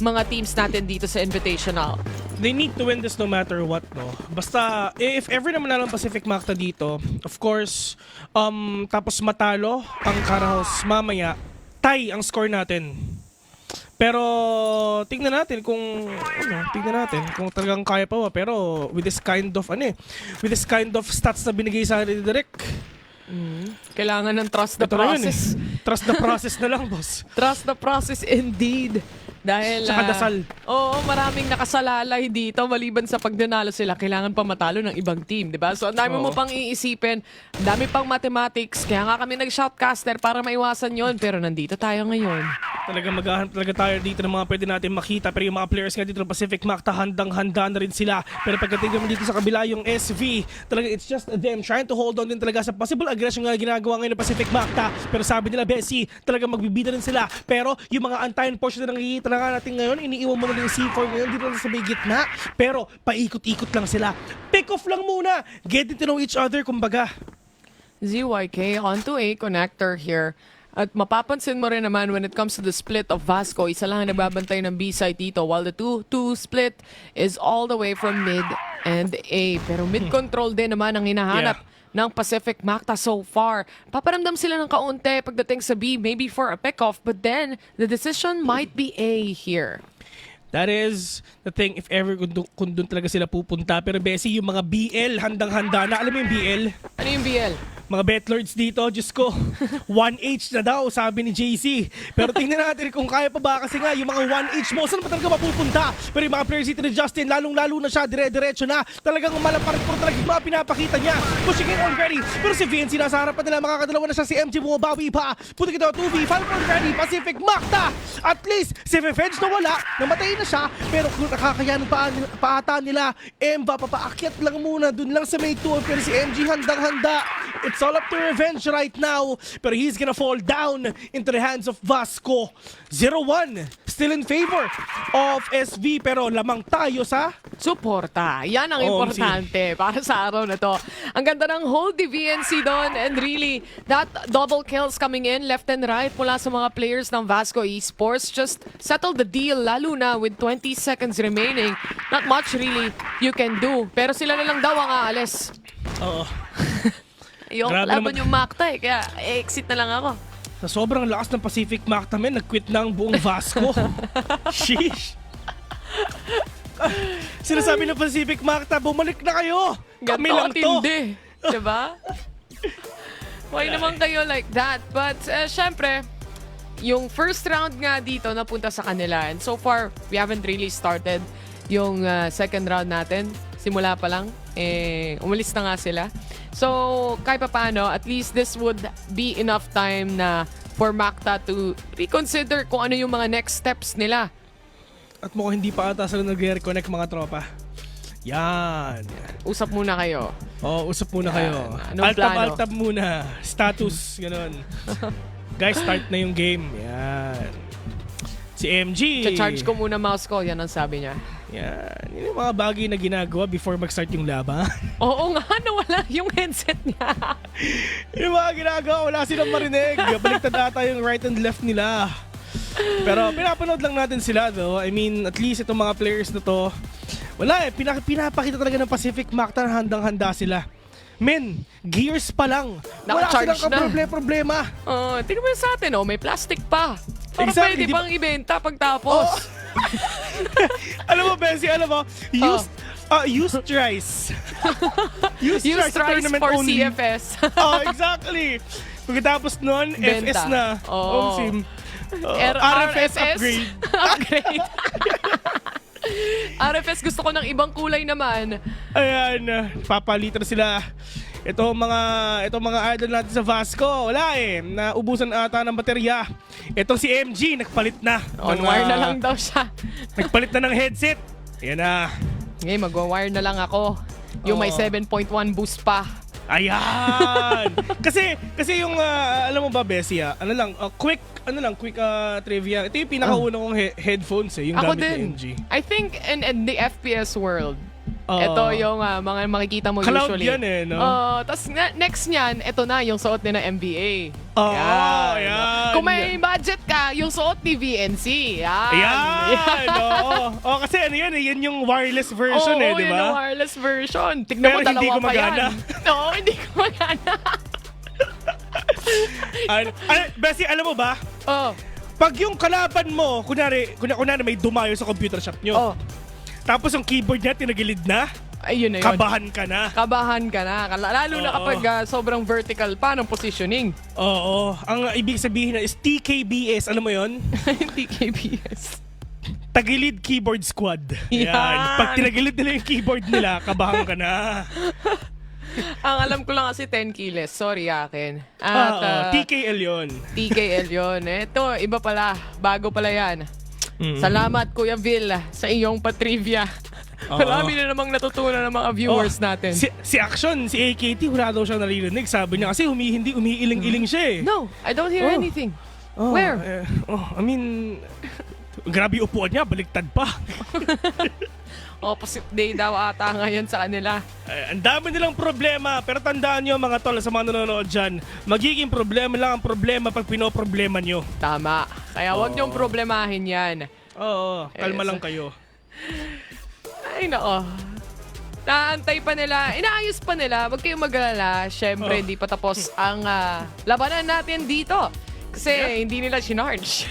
mga teams natin dito sa Invitational. They need to win this no matter what, no? Basta, if ever na manalo ang Pacific Macta dito, of course, tapos matalo ang Carahaus mamaya, tie ang score natin. Pero tingnan natin kung talagang kaya pa ba. Pero with this kind of stats na binigay sa akin ni Direk, Kailangan ng trust the ito na yun process. Trust the process na lang, boss. Trust the process indeed. Dahil Tsaka dasal. Oo, maraming nakasalalay dito maliban sa pagdanalo sila, kailangan pa matalo ng ibang team, 'di ba? So ang dami mo pang iisipin, ang dami pang mathematics, kaya nga kami nag-shoutcaster para maiwasan 'yon, pero nandito tayo ngayon. Talaga maghahanap talaga tayo dito ng mga pwede natin makita. Pero yung mga players nga dito ng Pacific Macta, handang-handa na rin sila. Pero pagdating naman dito sa kabila yung SV, talaga it's just them trying to hold on din talaga sa possible aggression nga ginagawa ngayon ng Pacific Macta. Pero sabi nila, Bessie, talaga magbibida rin sila. Pero yung mga untimed portion na nakikita na nga natin ngayon, iniiwan mo na yung C4 ngayon dito sa may gitna. Pero paikot-ikot lang sila. Pick off lang muna. Getting to know each other, kumbaga. ZYK onto a connector here. At mapapansin mo rin naman when it comes to the split of Vasco, isa lang ang nagbabantay ng B-side dito while the 2-2 split is all the way from mid and A. Pero mid-control din naman ang hinahanap ng Pacific Macta so far. Paparamdam sila ng kaunti pagdating sa B, maybe for a pick-off, but then the decision might be A here. That is the thing, if ever kung doon talaga sila pupunta. Pero Bessie, yung mga BL, handang-handa na. Alam mo yung BL? Ano yung BL? Mga betlords dito, Diyos ko, 1H na daw, sabi ni JC. Pero tingnan natin kung kaya pa ba kasi nga yung mga 1H mo, saan ba talaga mapupunta? Pero yung mga players dito ni Justin, lalong-lalo na siya, dire-diretso na. Talagang malaparit po talaga yung mga pinapakita niya. Pushing in already. Pero si VNC nasa harapan nila, makakadalawa na siya si MG, bumabawi pa. Puti kita 2v, Falcon already, Pacific Macta. At least, si Revenge na wala, namatay na siya. Pero kung nakakayanan pa ata nila, Emba, papaakyat lang muna, dun lang sa may 2. Pero si MG handang-handa. It's all up to Revenge right now. Pero he's gonna fall down into the hands of Vasco. 0-1. Still in favor of SV. Pero lamang tayo sa... Suporta. Yan ang importante para sa araw na to. Ang ganda ng whole DVNC doon and really that double kills coming in left and right mula sa mga players ng Vasco Esports. Just settle the deal lalo na with 20 seconds remaining. Not much really you can do. Pero sila na lang daw ang aalis. Oo. Yung Grabe laban naman. yung Macta kaya exit na lang ako. Sa sobrang lakas ng Pacific Macta, men, nag-quit na ang buong Vasco. Sheesh. Sinasabi ng Pacific Macta, bumalik na kayo. Kami lang to. Tindi. Diba? Why naman kayo like that? But syempre, yung first round nga dito napunta sa kanila. And so far, we haven't really started yung second round natin. Simula pa lang, umalis na nga sila. So, kahit pa paano, at least this would be enough time na for Macta to reconsider kung ano yung mga next steps nila. At mukhang hindi pa ata sila nag-reconnect mga tropa. Yan. Usap muna kayo. Usap muna kayo. Anong plano? Altab muna. Status, ganun. Guys, start na yung game. Yan. Si MG. Charge ko muna mouse ko, yan ang sabi niya. Yan. Yun yung mga bagay na ginagawa before mag-start yung laban. Oo nga, nawala yung headset niya. Yung mga ginagawa, wala silang marinig. Baliktad ata yung right and left nila. Pero pinapanood lang natin sila though. I mean, at least itong mga players na to, wala pinapakita talaga ng Pacific Macta na handang-handa sila. Men, gears pa lang. Wala Naka-charge silang na. problema. Tingnan mo sa atin, may plastic pa. Para Exactly, pwede di ba- pang ibenta pagtapos. Alam mo, Bessie, used rice. Used Use rice tries tournament for only. CFS. Exactly. Pagkatapos nun, Benta. FS na. Oo. Sim. RFS upgrade. Upgrade. RFS gusto ko ng ibang kulay naman. Ayan, papalitan sila. Itong mga idol natin sa Vasco, wala naubusan ata ng baterya. Itong si MG, nagpalit na. On wire na lang daw siya. Nagpalit na ng headset. Ayan na. Ngayon, magwa-wire na lang ako. Yung may 7.1 boost pa. Ayan! kasi yung, alam mo ba, Bessie, quick trivia. Ito yung pinakauna kong headphones yung Ako gamit ni din. MG. I think in the FPS world, Ito yung mga makikita mo Cloud usually. yan eh, no? Tapos next niyan, ito na yung suot ni na NBA. Yan. Kung may budget ka, yung suot ni VNC. Yan. Oo, kasi ano yan eh, yan yung wireless version Oo, di yun ba? yung wireless version. Tignan mo, Pero hindi dalawa pa gumagana. yan. Oo, hindi gumagana. Bessie, alam mo ba? Oh. Pag yung kalaban mo, kunwari may dumayo sa computer shop nyo, tapos yung keyboard niya tinagilid na, Ayun na yun. kabahan ka na. Kabahan ka na. Lalo na kapag sobrang vertical pa ng positioning. Oo. Ang ibig sabihin na is TKBS. Alam mo yon? TKBS. Tagilid Keyboard Squad. Yan. Pag tinagilid nila yung keyboard nila, kabahan ka na. Ang alam ko lang kasi 10 kilos. Sorry akin. At TKL yon. TKL yun. Ito, iba pala. Bago pala yan. Salamat Kuya Vil sa iyong patrivia. Marami na namang natutunan ng mga viewers natin. Si Action, si AKT, wala daw siya naririnig. Sabi niya kasi umiiling-iling siya eh. No, I don't hear anything. Where? I mean, grabe yung upuan niya, baliktad pa. Opposite day daw ata ngayon sa kanila. Ang dami nilang problema, pero tandaan nyo mga tol sa mga nanonood dyan, magiging problema lang ang problema pag pinoproblema nyo. Tama. Kaya huwag niyong problemahin yan. Oo, kalma lang kayo. Ay, nako. Naantay pa nila. Inaayos pa nila. Huwag kayong mag-alala. Siyempre, hindi pa tapos ang labanan natin dito. Kasi hindi nila sinarge.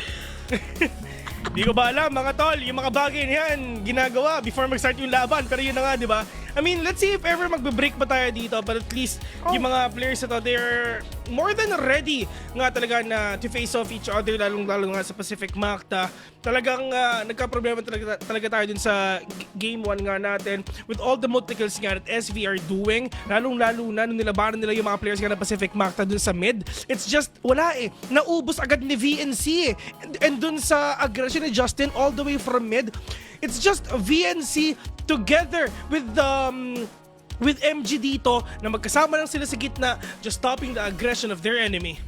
Di ko ba alam mga tol, yung mga bagay niyan ginagawa before mag-start yung laban. Pero yun na nga, di ba? I mean, let's see if ever magbe-break pa tayo dito. But at least, yung mga players na to, they're more than ready nga talaga na to face off each other, lalong-lalo nga sa Pacific Macta. Talagang nagka-problema talaga tayo dun sa Game 1 nga natin with all the multicles nga that SV are doing. Lalong-lalo na nung nilabanan nila yung mga players nga ng Pacific Macta dun sa mid. It's just, wala eh. Naubos agad ni VNC eh. And dun sa aggression ni Justin all the way from mid, it's just VNC together with MG dito na magkasama lang sila sa gitna, just stopping the aggression of their enemy.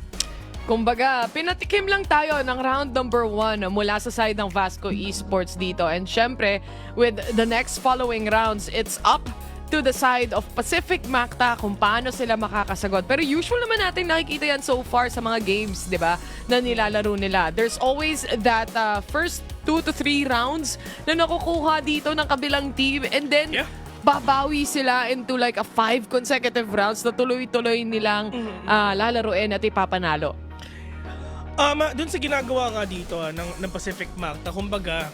Kumbaga, pinatikim lang tayo ng round number 1 mula sa side ng Vasco Esports dito. And syempre, with the next following rounds, it's up to the side of Pacific Macta kung paano sila makakasagot. Pero usual naman natin nakikita yan so far sa mga games, di ba, na nilalaro nila. There's always that first 2 to 3 rounds na nakukuha dito ng kabilang team and then babawi sila into like a 5 consecutive rounds na tuloy-tuloy nilang lalaruin at ipapanalo. Dun sa ginagawa nga dito ng Pacific Macta, kumbaga,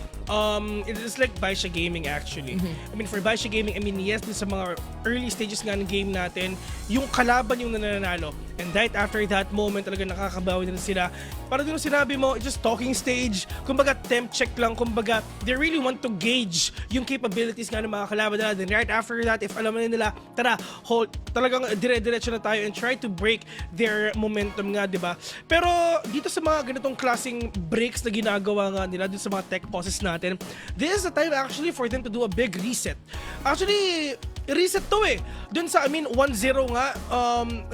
it is like Baisha Gaming actually. I mean, for Baisha Gaming, I mean, yes, dun sa mga early stages nga ng game natin, yung kalaban yung nananalo. And right after that moment, talaga nakakabawi na sila. Para din yung sinabi mo, just talking stage, kumbaga temp check lang, kumbaga, they really want to gauge yung capabilities nga ng mga kalaban nila. Then right after that, if alam na nila, tara, hold, talagang dire-diretso na tayo and try to break their momentum nga, di ba? Pero dito sa mga ganitong klaseng breaks na ginagawa nga nila dito sa mga tech pauses natin, this is the time actually for them to do a big reset. Actually, reset to eh. Dun sa, 1-0 nga,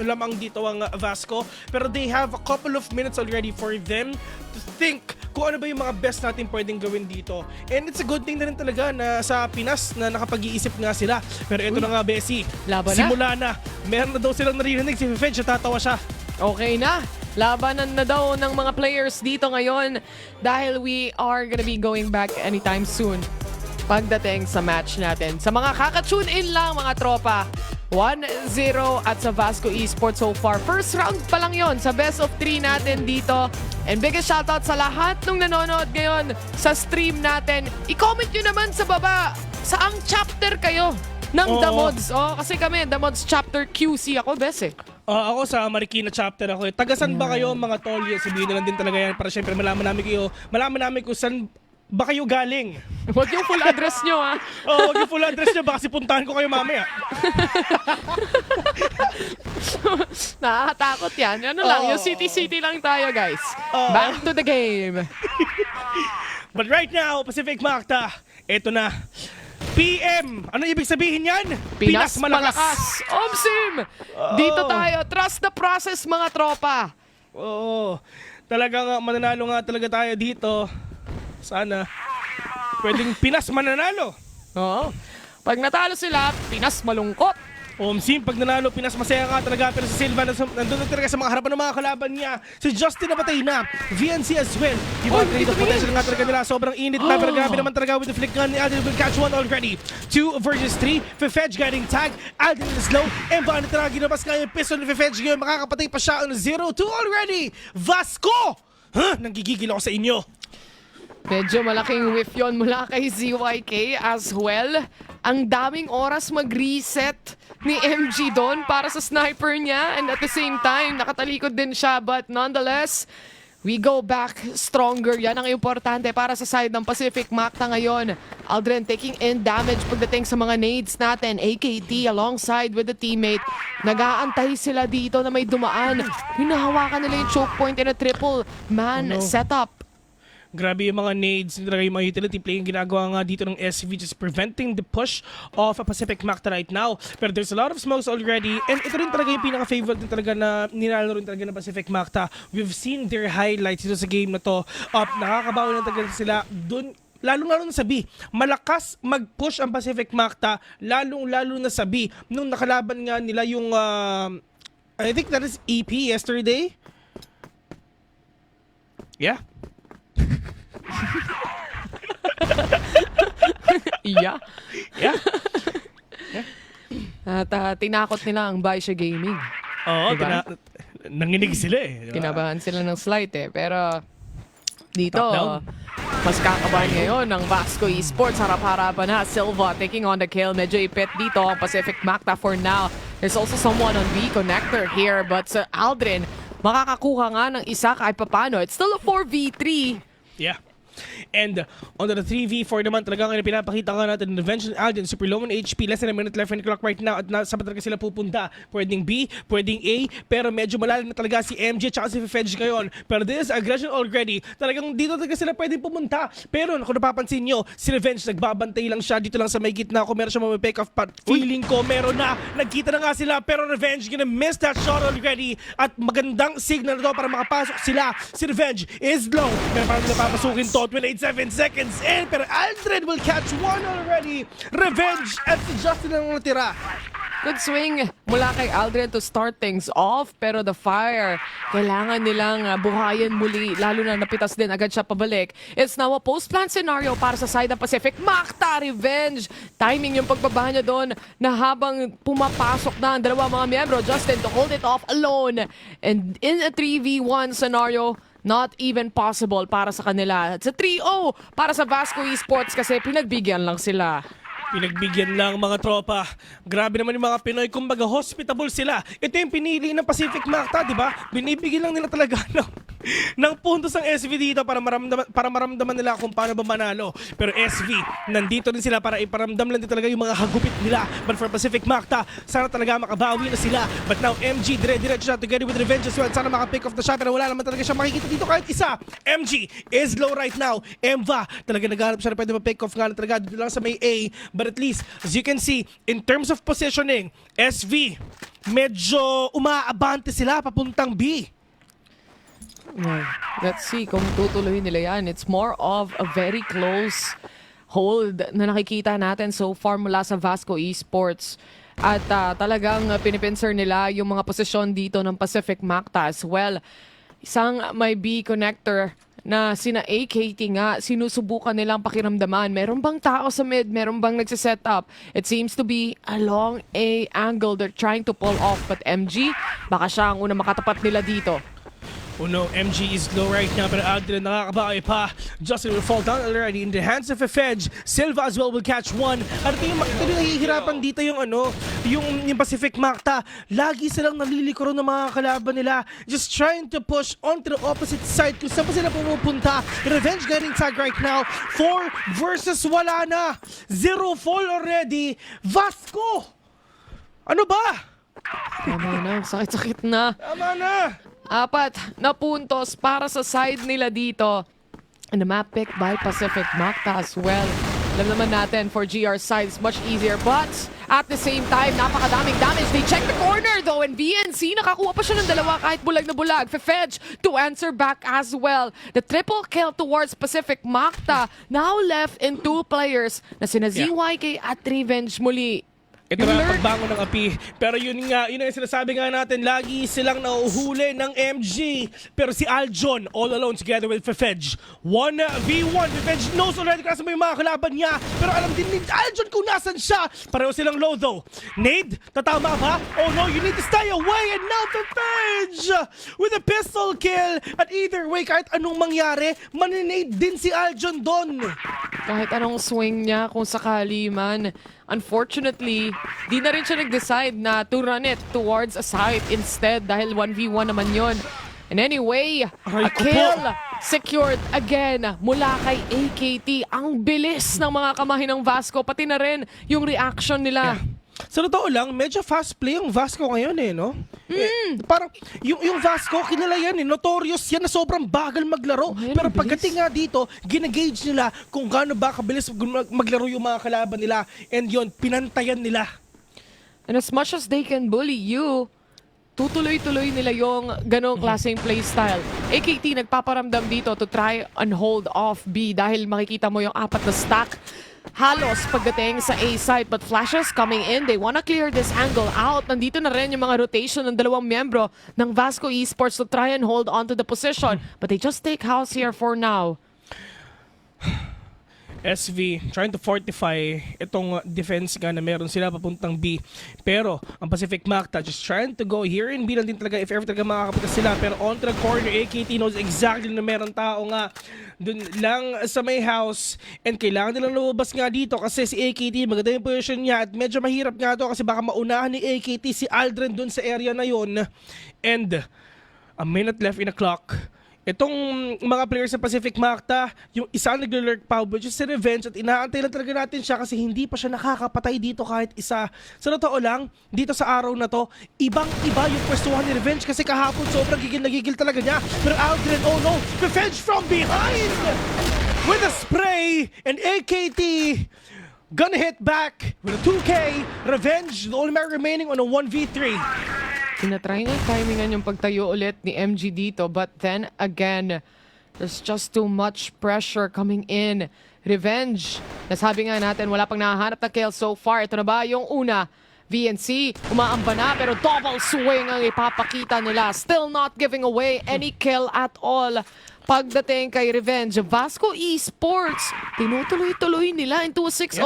lamang dito ang Vasco. Pero they have a couple of minutes already for them to think kung ano ba yung mga best natin pwedeng gawin dito. And it's a good thing na rin talaga na sa Pinas na nakapag-iisip nga sila. Pero ito na nga, Bessie. Laban na? Simula na. Meron na daw silang narinig. Si Fedge, tatawa siya. Okay na. Labanan na daw ng mga players dito ngayon dahil we are gonna be going back anytime soon pagdating sa match natin. Sa mga kaka-tune in lang mga tropa, 1-0 at sa Vasco Esports so far. First round pa lang yon sa best of 3 natin dito. And biggest shoutout sa lahat ng nanonood ngayon sa stream natin. I-comment nyo naman sa baba saang chapter kayo ng The Mods. Kasi kami, The Mods chapter QC ako, best eh. Ako sa Marikina chapter ako eh. Tagasan ba kayo mga tol? Sabihin na lang din talaga yan para syempre malaman namin kung saan ba kayo galing. Huwag yung full address nyo ha. Huwag yung full address nyo, baka sipuntahan ko kayo mamaya. Nakakatakot yan. Ano lang, yung city-city lang tayo guys. Back to the game. But right now, Pacific Macta, eto na. PM! Ano ibig sabihin yan? Pinas Malakas. Omsim! Dito tayo. Trust the process mga tropa. Oo. Talagang mananalo nga talaga tayo dito. Sana. Pwedeng Pinas mananalo. Oo. Pag natalo sila, Pinas malungkot. Omsim, pag nanalo, Pinas masaya nga talaga. Pero si Silva, nandun na talaga sa mga harapan ng mga kalaban niya. Si Justin nabatay na. VNC as well. Yung mga trade of potential nga talaga nila. Sobrang init na. Pero grabe naman talaga with the flick gun ni Alden will catch one already. 2 versus 3. Fefedge getting tagged. Alden is low. Emba na talaga ginabas nga yung pistol ni Fefedge ngayon. Makakapatay pa siya on 0-2 already. Vasco! Nanggigigil ako sa inyo. Medyo malaking whiff yun mula kay ZYK as well. Ang daming oras mag-reset ni MG doon para sa sniper niya. And at the same time, nakatalikod din siya. But nonetheless, we go back stronger. Yan ang importante para sa side ng Pacific Macta ngayon. Aldrin taking in damage pagdating sa mga nades natin. AKT alongside with the teammate. Nag-aantay sila dito na may dumaan. Hinahawakan nila yung choke point in a triple man setup. Grabe yung mga nades, talaga yung mga utility play yung ginagawa nga dito ng SV, just preventing the push of a Pacific Macta right now. Pero there's a lot of smokes already, and ito rin talaga yung pinaka-favorite din talaga na ninalo rin talaga ng Pacific Macta. We've seen their highlights dito sa game na to. Nakakabawi na talaga sila dun. Lalong-lalo na sa B, malakas mag-push ang Pacific Macta, lalong-lalo na sa B. Nung nakalaban nga nila yung, I think that is EP yesterday. Yeah. Yeah. Yeah. At tinakot nila ang Baisha Gaming. Oo, Diba? nanginig sila eh. Diba? Kinabahan sila ng slight eh. Pero dito, Top down. mas kakabahan ngayon ng Vasco Esports. Harap-harapan na. Silva taking on the kill. Medyo ipit dito ang Pacific Macta for now. There's also someone on B connector here. But sa Aldrin, makakakuha nga ng isa kahit papano. It's still a 4v3. Yeah. And on the 3v4 naman talaga ngayon pinapakita nga natin ng Revenge and Alden, super low on HP, less than a minute left on the clock right now at saan pa talaga sila pupunta. Pwedeng B, pwedeng A, pero medyo malalim na talaga si MJ at si Fefedge ngayon. Pero this aggression already, talagang dito talaga sila pwedeng pumunta. Pero kung napapansin nyo, si Revenge nagbabantay lang siya dito lang sa may gitna. Kung meron siya pick off, feeling ko meron na. Nagkita na nga sila pero Revenge gonna miss that shot already at magandang signal na to para makapasok sila. Si Revenge is low, pero parang napapasukin to. 28 seconds in, pero Aldrin will catch one already. Revenge at si Justin ang natira. Good swing mula kay Aldrin to start things off. Pero the fire, kailangan nilang buhayin muli. Lalo na napitas din agad siya pabalik. It's now a post-plant scenario para sa side ng Pacific. Macta Revenge! Timing yung pagbaba niya doon na habang pumapasok na ang dalawa mga miyembro. Justin to hold it off alone. And in a 3v1 scenario, not even possible para sa kanila. It's a 3-0 para sa Vasco Esports kasi pinagbigyan lang sila. Pinagbigyan lang mga tropa. Grabe naman yung mga Pinoy. Kumbaga, hospitable sila. Ito yung pinili ng Pacific Macta, di ba? Binibigyan lang nila talaga ng puntos ang SV dito para maramdaman nila kung paano ba manalo. Pero SV, nandito din sila para iparamdam lang din talaga yung mga hagupit nila. But for Pacific Macta, sana talaga makabawi na sila. But now, MG, dire-diretso siya together with Revenge as well. Sana makapick off na siya, pero wala naman talaga siya makikita dito kahit isa. MG is low right now. Emva, talaga naghanap siya na pwede ma-pick off nga na talaga dito lang sa may A. But at least, as you can see, in terms of positioning, SV, medyo umaabante sila papuntang B. Let's see kung tutuloy nila yan. It's more of a very close hold na nakikita natin so far mula sa Vasco Esports. At talagang pinipinser nila yung mga posisyon dito ng Pacific Macta as well. Isang may B connector na sina AKT nga, sinusubukan nilang pakiramdaman. Meron bang tao sa mid? Meron bang nagsiset up? It seems to be a long A angle they're trying to pull off. But MG, baka siya ang unang makatapat nila dito. Oh no, MG is low right now, pero Aldrin nakakabawi pa. Justin will fall down already in the hands of a Fedge. Silva as well will catch one. At ito yung nahihirapan dito yung yung Pacific Macta. Lagi silang nalilikoro ng mga kalaban nila. Just trying to push onto the opposite side kung saan pa sila pumupunta. Revenge getting tagged right now. 4 versus wala na. 0 fall already. Vasco! Ano ba? Tama na, sakit-sakit na. Tama na. 4 na puntos para sa side nila dito. And the map pick by Pacific Macta as well. Alam naman natin, for GR side, it's much easier. But, at the same time, napakadaming damage. They check the corner though, and VNC, nakakuha pa siya ng dalawa kahit bulag na bulag. Fefedge to answer back as well. The triple kill towards Pacific Makta, now left in 2 players na sina ZYK at Revenge muli. Ito na pagbangon ng api. Pero yun nga, yun ang sinasabi nga natin, lagi silang nauhuli ng MG. Pero si Aljon, all alone together with Fefedge. 1v1. Fefedge knows already kasi may mga kalaban niya. Pero alam din ni Aljon kung nasan siya. Pareho silang low though. Nade, tatama ba? Oh no, you need to stay away. And now Fefedge with a pistol kill. At either way, kahit anong mangyari, maninade din si Aljon doon. Kahit anong swing niya, kung sakali man. Unfortunately, di na rin siya nag-decide na to run it towards a site instead dahil 1v1 naman yon. And anyway, a kill secured again mula kay AKT. Ang bilis ng mga kamay ng Vasco, pati na rin yung reaction nila. Sa totoo lang, medyo fast play yung Vasco ngayon no? Parang yung Vasco, kilala yan notorious yan na sobrang bagal maglaro. Pero pagdating nga dito, ginagauge nila kung gaano ba kabilis maglaro yung mga kalaban nila. And yon, pinantayan nila. And as much as they can bully you, tutuloy-tuloy nila yung ganong klaseng playstyle. AKT nagpaparamdam dito to try and hold off B dahil makikita mo yung 4 na stack. Halos pagdating sa A site, but flashes coming in. They wanna clear this angle out. Nandito na rin yung mga rotation ng 2 miyembro ng Vasco Esports to try and hold on to the position. But they just take house here for now. SV trying to fortify itong defense nga na meron sila papuntang B. Pero ang Pacific Makta just trying to go here in B lang din talaga if ever talaga makakapunta sila. Pero on to the corner, AKT knows exactly na meron tao nga dun lang sa may house. And kailangan nilang lumabas nga dito kasi si AKT maganda yung position niya at medyo mahirap nga to kasi baka maunahan ni AKT si Aldrin dun sa area na yun. And a minute left in the clock. Itong mga players sa Pacific Makta, yung isa naglo-lurk pa, which is si Revenge, at inaantay lang talaga natin siya kasi hindi pa siya nakakapatay dito kahit isa. Sa totoo lang, dito sa araw na to, ibang-iba yung pwestuhan ni Revenge kasi kahapon sobrang gigil na gigil talaga niya. Pero Aldrin, oh no, Revenge from behind! With a spray, and AKT gonna hit back with a 2K. Revenge, the only man remaining on a 1v3. Tinatry nga timingan yung pagtayo ulit ni MG dito, but then again, there's just too much pressure coming in. Revenge, nasabi nga natin, wala pang nahahanap na kill so far. Ito na ba yung una? VNC, umaamba na pero double swing ang ipapakita nila. Still not giving away any kill at all. Pagdating kay Revenge, Vasco Esports, tinutuloy-tuloy nila into a 6-0.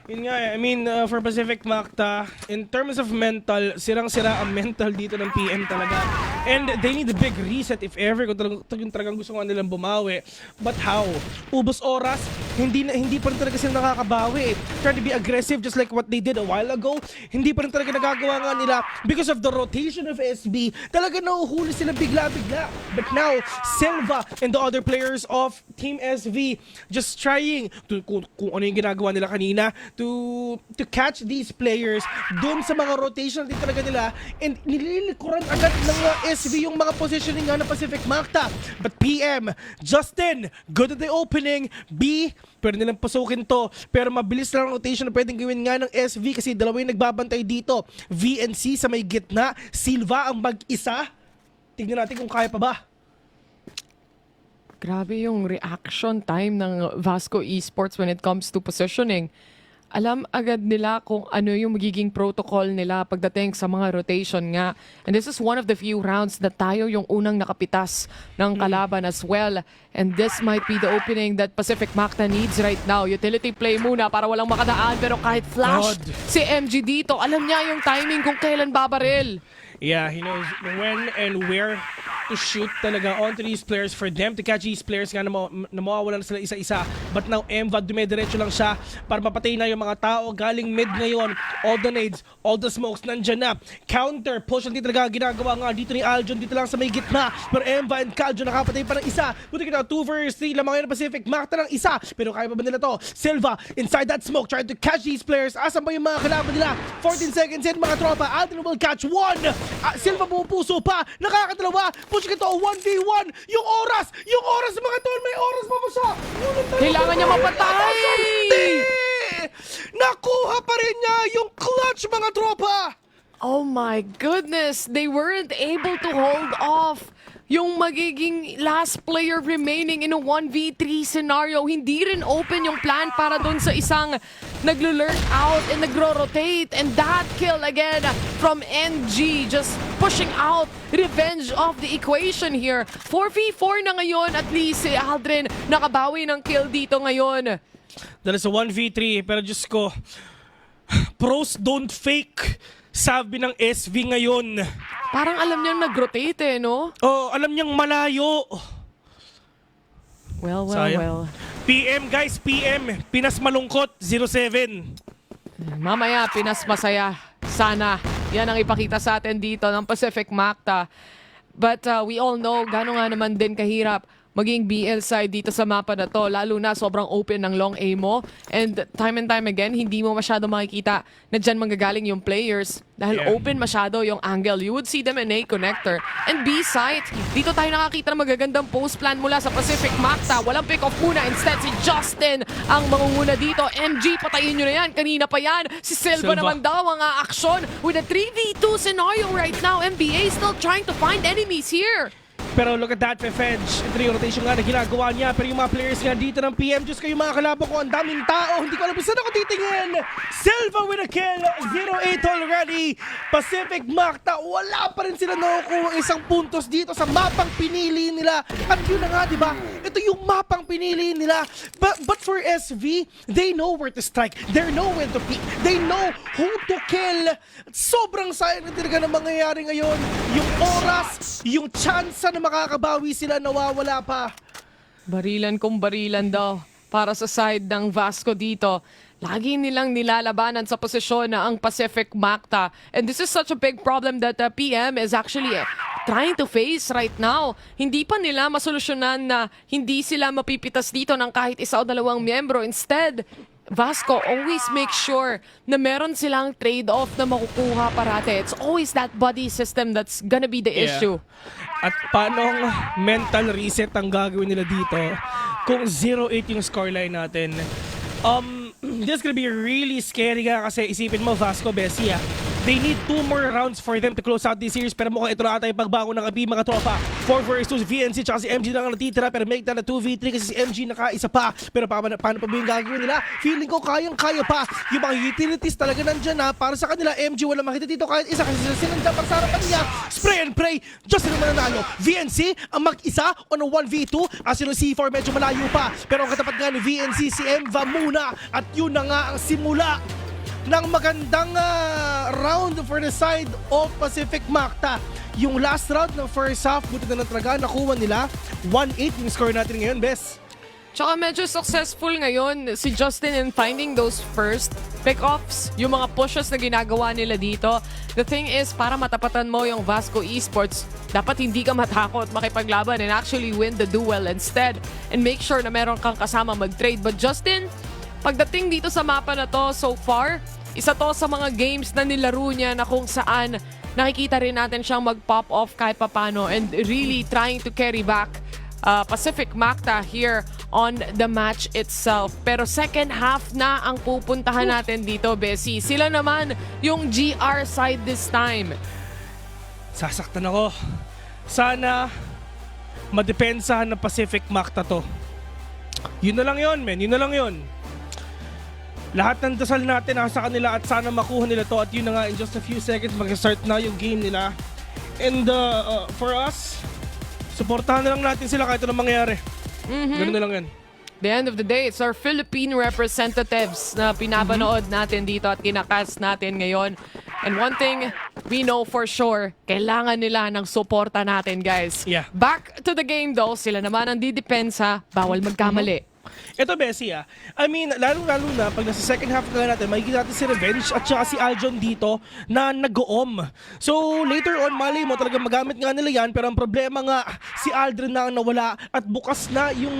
Yun nga, I mean, for Pacific Makta, in terms of mental, sirang-sira ang mental dito ng PM talaga. And they need a big reset if ever kung talagang gusto nga nilang bumawi. But how? Ubos oras, hindi pa rin talaga sila nakakabawi. Trying to be aggressive just like what they did a while ago, hindi pa rin talaga nagagawa nga nila because of the rotation of SB. Talaga nahuhuli sila bigla-bigla. But now, Silva and the other players of Team SV just trying to, kung ano yung ginagawa nila kanina, to catch these players dun sa mga rotation din talaga nila, and nililikuran agad ng SV yung mga positioning nga ng Pacific Makta. But PM, Justin, good at the opening. B, pwede nilang pasukin to, pero mabilis lang ang rotation na pwedeng gawin nga ng SV kasi dalawa yung nagbabantay dito. VNC sa may gitna, Silva ang mag-isa. Tignan natin kung kaya pa ba. Grabe yung reaction time ng Vasco Esports when it comes to positioning. Alam agad nila kung ano yung magiging protocol nila pagdating sa mga rotation nga. And this is one of the few rounds na tayo yung unang nakapitas ng kalaban as well. And this might be the opening that Pacific Makta needs right now. Utility play muna para walang makadaan. Pero kahit flash si MG dito, alam niya yung timing kung kailan babaril. Yeah, he knows when and where to shoot talaga onto these players for them to catch these players nga na mawawala na sila isa-isa. But now, Emva, dumidiretso lang siya para mapatay na yung mga tao galing mid ngayon. All the nades, all the smokes, nandyan na. Counter, push ang talaga ginagawa nga dito ni Aljon, dito lang sa may gitna. Pero Emva and Kaljon nakapatay pa ng isa. Buti kita, 2 vs 3 lamang ngayon ng Pacific. Makta ng isa. Pero kaya pa ba nila to? Silva, inside that smoke, trying to catch these players. Asan ba yung mga kalaban nila? 14 seconds in, mga tropa. Aldrin will catch one. Silva pumupuso pa, nakakadalawa, push ka to, 1v1, yung oras mga tol, may oras pa ba siya? Kailangan niya mapatay! nakuha pa rin niya yung clutch, mga tropa! Oh my goodness, they weren't able to hold off yung magiging last player remaining in a 1v3 scenario. Hindi rin open yung plan para doon sa isang naglo-lurk out and nagro-rotate. And that kill again from NG, just pushing out revenge of the equation here. 4v4 na ngayon, at least si Aldrin nakabawi ng kill dito ngayon. Dahil sa 1v3, pero Diyos ko, pros don't fake, sabi ng SV ngayon. Parang alam niyang nag-rotate no? Oh, alam niyang malayo. Well. PM guys, PM. Pinas malungkot, 07. Mamaya, Pinas masaya. Sana. Yan ang ipakita sa atin dito ng Pacific Macta. But we all know, gano'n nga naman din kahirap maging BL side dito sa mapa na to. Lalo na sobrang open ng long A mo. And time again, hindi mo masyado makikita na dyan manggagaling yung players. Dahil open masyado yung angle. You would see them in A connector. And B site, dito tayo nakakita ng magagandang post plan mula sa Pacific Macta. Walang pick-off muna. Instead, si Justin ang mangunguna dito. MG, patayin nyo na yan. Kanina pa yan. Si Silva naman daw ang aksyon with a 3v2 scenario right now. NBA still trying to find enemies here. Pero look at that, Fefedge. Ito yung rotation nga na ginagawa niya. Pero yung mga players nga dito ng PM, Diyos kayo mga kalaban ko, ang daming tao. Hindi ko alam kung saan ako titingin. Silva with a kill. 0-8 already. Pacific Macta, wala pa rin sila nakukuha isang puntos dito sa mapang pinili nila. At yun na nga, di ba? Ito yung mapang pinili nila. But for SV, they know where to strike. They know when to pick. They know who to kill. Sobrang sayang na talaga na mangyayari ngayon. Yung oras, yung chance na makakabawi sila, nawawala pa. Barilan kung barilan daw para sa side ng Vasco dito. Lagi nilang nilalabanan sa posisyon na ang Pacific Macta. And this is such a big problem that PM is actually trying to face right now. Hindi pa nila masolusyonan na hindi sila mapipitas dito ng kahit isa o dalawang miyembro. Instead, Vasco always make sure na meron silang trade-off na makukuha parate. It's always that body system that's gonna be the issue. At paanong mental reset ang gagawin nila dito kung 0-8 yung scoreline natin? This is gonna be really scary nga kasi isipin mo, Vasco, Bessie, they need 2 more rounds for them to close out this series. Pero mukhang ito na ata yung pagbago ng AB, mga tropa. 4 vs 2 si VNC tsaka si MG na nga natitira. Pero make na 2v3 kasi si MG nakaisa pa. Pero paano pa ba yung gagawin nila? Feeling ko kayang-kaya pa. Yung mga utilities talaga nandyan na para sa kanila. MG wala makita dito kahit isa kasi sinanda para sa harapan niya. Spray and pray. Justin ang mananalo. VNC ang mag-isa on a 1v2. As yung C4 medyo malayo pa. Pero ang katapat nga ni VNC si Emva muna. At yun na nga ang simula ng magandang round for the side of Pacific Macta. Yung last round ng first half, buti na talaga, nakuha nila. 1-8 yung score natin ngayon, Bes. Tsaka medyo successful ngayon si Justin in finding those first pick-offs, yung mga pushes na ginagawa nila dito. The thing is, para matapatan mo yung Vasco Esports, dapat hindi ka matakot makipaglaban and actually win the duel instead and make sure na meron kang kasama mag-trade. But Justin, pagdating dito sa mapa na to, so far, isa to sa mga games na nilaro niya na kung saan nakikita rin natin siyang mag-pop off kahit papano and really trying to carry back Pacific Macta here on the match itself. Pero second half na ang pupuntahan natin dito, Bessie. Sila naman yung GR side this time. Sasaktan ako. Sana madepensahan ng Pacific Macta to. Yun na lang yun, men. Yun na lang yun. Lahat ng dasal natin nasa kanila at sana makuha nila to. At yun na nga, in just a few seconds, mag-start na yung game nila. And for us, supportahan na lang natin sila kahit anong mangyari. Ganun na lang yan. The end of the day, it's our Philippine representatives na pinapanood natin dito at kinakast natin ngayon. And one thing we know for sure, kailangan nila ng suporta natin, guys. Yeah. Back to the game though, sila naman ang didepensa, bawal magkamali. Ito, Bessie, I mean, lalo-lalo na pag nasa second half ka natin, makikita natin si Revenge at saka si Aljon dito na nag-oom. So, later on, mali mo talaga magamit nga nila yan, pero ang problema nga, si Aldrin na ang nawala at bukas na yung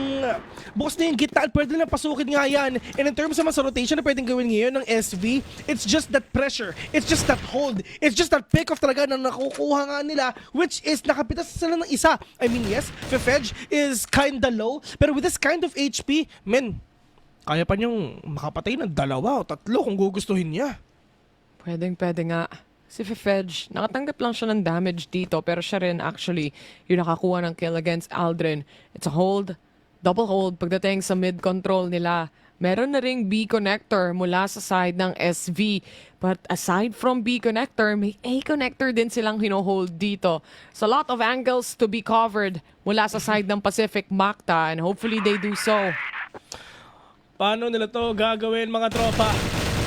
gitna at pwede na pasukin nga yan. And in terms of sa rotation na pwedeng gawin ngayon ng SV, it's just that pressure, it's just that hold, it's just that pick-off talaga na nakukuha nga nila, which is nakapitas sila ng isa. I mean, yes, Fefedge is kinda low, pero with this kind of HP, men, Kaya pa niyang makapatay ng 2 o 3 kung gugustuhin niya. Pwede nga. Si Fefedge, nakatanggap lang siya ng damage dito pero siya rin actually yung nakakuha ng kill against Aldrin. It's a hold, double hold pagdating sa mid-control nila. Meron na ring B connector mula sa side ng SV. But aside from B connector, may A connector din silang hino-hold dito. So a lot of angles to be covered mula sa side ng Pacific Macta and hopefully they do so. Paano nila to gagawin mga tropa?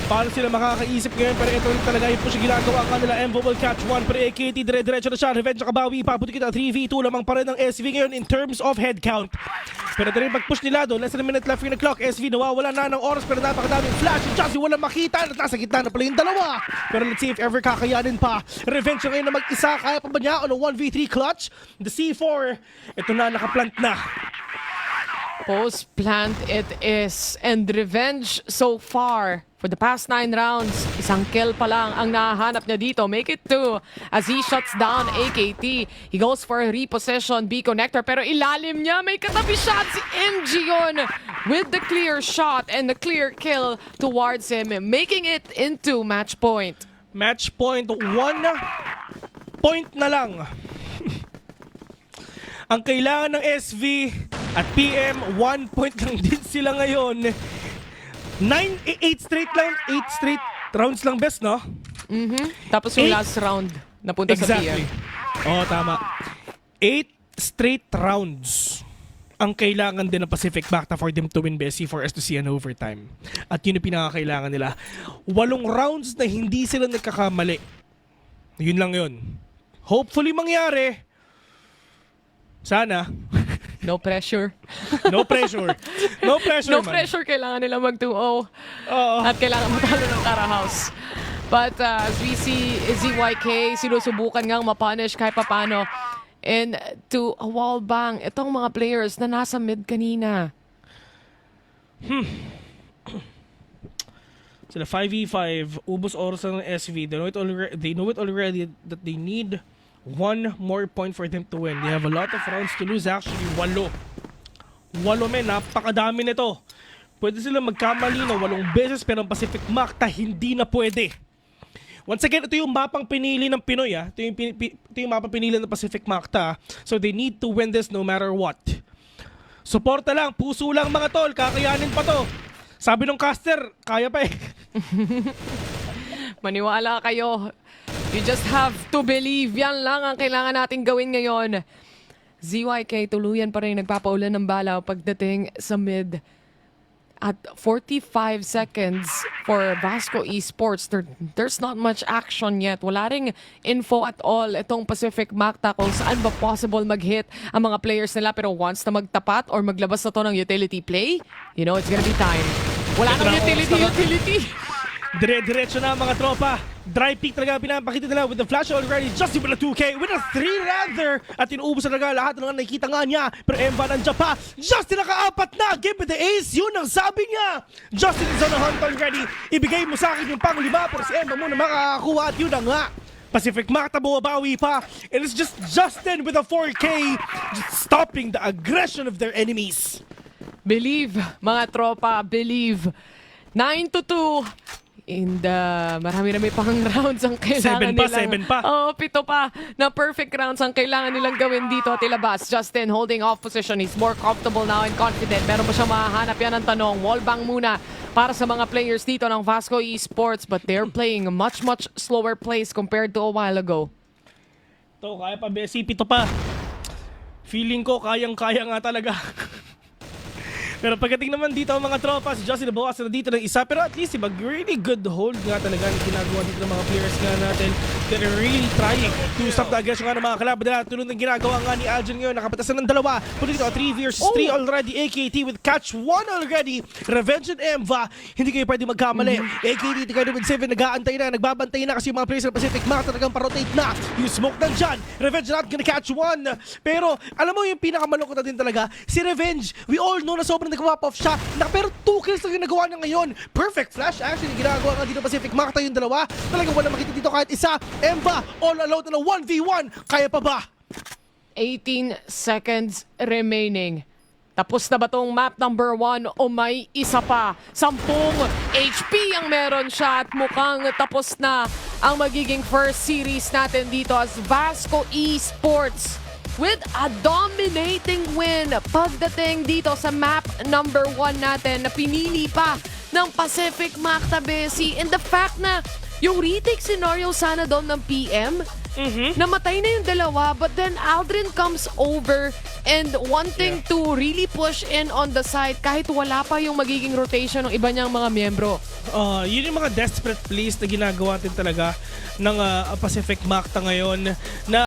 Paano sila makakaisip ngayon? Pero ito rin talaga yung push ginagawa ang kanila. Emvo will catch one. Pero AKT dire-diretso na siya. Revenge nakabawi. Paputi kita 3v2 lamang pa rin ng SV ngayon in terms of head count. Pero ito rin pag-push nila doon. Less than a minute left in the clock. SV nawawala na ng oras pero napakadaming flash. Yung Jazzy walang makita. Nasa gitna na pala yung 2. Pero let's see if ever kakayanin pa. Revenge ngayon na mag-isa. Kaya pa ba niya on a 1v3 clutch? The C4. Ito na, nakaplant na. Post plant it is. And Revenge so far for the past 9 rounds, isang kill pa lang ang nahanap niya dito. Make it 2 as he shuts down AKT. He goes for a repossession B connector pero ilalim niya. May katabi shot si MG yun with the clear shot and the clear kill towards him, making it into match point. Match point, 1 point na lang. Ang kailangan ng SV at PM, 1 point lang din sila ngayon. 8 straight rounds lang best, no? Tapos yung last round, napunta sa PM. Oo, tama. 8 straight rounds ang kailangan din ng Pacific Macta for them to win Bessie for us to see an overtime. At yun yung pinakakailangan nila. 8 rounds na hindi sila nagkakamali. Yun lang yun. Hopefully mangyari. Sana. No pressure. No pressure. No pressure, No man. pressure, kailangan nila mag 2-0. Oo. At kailangan matalo ng Tara House. But as we see, ZYK sinusubukan ngang mapunish kahit papano. And to a wall bang, itong mga players na nasa mid kanina. Sila 5v5, ubos oras lang ng SV. They know it already that they need 1 more point for them to win. They have a lot of rounds to lose actually. 8 men, napakadami nito. Pwede sila magkamali ng 8 beses pero ang Pacific Macta hindi na pwede. Once again, ito yung mapang pinili ng Pinoy. Ito yung mapang pinili ng Pacific Macta. So they need to win this no matter what. Suporta lang, puso lang mga tol, kakayanin pa to. Sabi ng caster, kaya pa eh. Maniwala kayo. You just have to believe. Yan lang ang kailangan natin gawin ngayon. ZYK tuluyan pa rin nagpapaulan ng bala pagdating sa mid. At 45 seconds for Vasco Esports. There's not much action yet. Wala ring info at all itong Pacific Macta kung saan ba possible mag-hit ang mga players nila. Pero once na magtapat or maglabas na to ng utility play, you know it's gonna be time. Wala nang utility. Dire-diretso na mga tropa. Dry peak talaga pinapakita nila with the flash already. Justin with a 2K with a 3 rather. At inuubos na talaga lahat ng nakikita nga niya. Pero Emva nandiyan pa. Justin naka-4 na. Give me the ace. Yun ang sabi niya. Justin is on the hunt already. Ibigay mo sa akin yung pang 5. Pero si Emva muna makakakuha. At yun na nga. Pacific Macta bumabawi pa. And it's just Justin with a 4K. Just stopping the aggression of their enemies. Believe, mga tropa, believe. 9-2. And marami-rami pang rounds ang kailangan 7 pa. Oo, 7 pa na perfect rounds ang kailangan nilang gawin dito at ilabas. Justin holding off position. He's more comfortable now and confident. Meron ba siya mahahanap? Yan ang tanong. Wallbang muna para sa mga players dito ng Vasco Esports. But they're playing a much slower pace compared to a while ago. Ito, kaya pa Bessie. 7 pa. Feeling ko kayang-kaya nga talaga. Pero pagdating naman dito ang mga tropa, si Justin nabawas na dito ng isa. Pero at least mag-really good hold nga talaga ang ginagawa dito ng mga players nga natin. They're really trying to stop the aggression nga ng mga kalaban nila. Tulad ng ginagawa nga ni Aljon ngayon. Nakapatasan ng 2. Puli dito, 3 versus 3 already. AKT with catch 1 already. Revenge and Emva. Hindi kayo pwede magkamali. AKT together with 7. Nag-aantay na. Nagbabantay na kasi yung mga players ng Pacific Macta talagang parotate na. Yung smoke nandyan. Revenge not gonna catch 1. Pero alam mo yung pinakamalungkot na din talaga. Si Revenge, we all know na sobrang nag-pop off siya. Pero 2 kills lang yung nagawa niya ngayon. Perfect flash actually. Ginagawa nga dito Pacific Macta yung 2. Talagang wala makita dito kahit isa. Emva, all alone na 1v1. Kaya pa ba? 18 seconds remaining. Tapos na ba tong map number 1 o may isa pa? 10 HP ang meron siya at mukhang tapos na ang magiging first series natin dito as Vasco Esports with a dominating win pagdating dito sa map number 1 natin na pinili pa ng Pacific Mactabesi, and the fact na yung retake scenario sana doon ng PM, namatay na yung dalawa, but then Aldrin comes over and wanting to really push in on the side kahit wala pa yung magiging rotation ng iba niyang mga miyembro. Yun yung mga desperate plays na ginagawa din talaga ng Pacific Macta ngayon na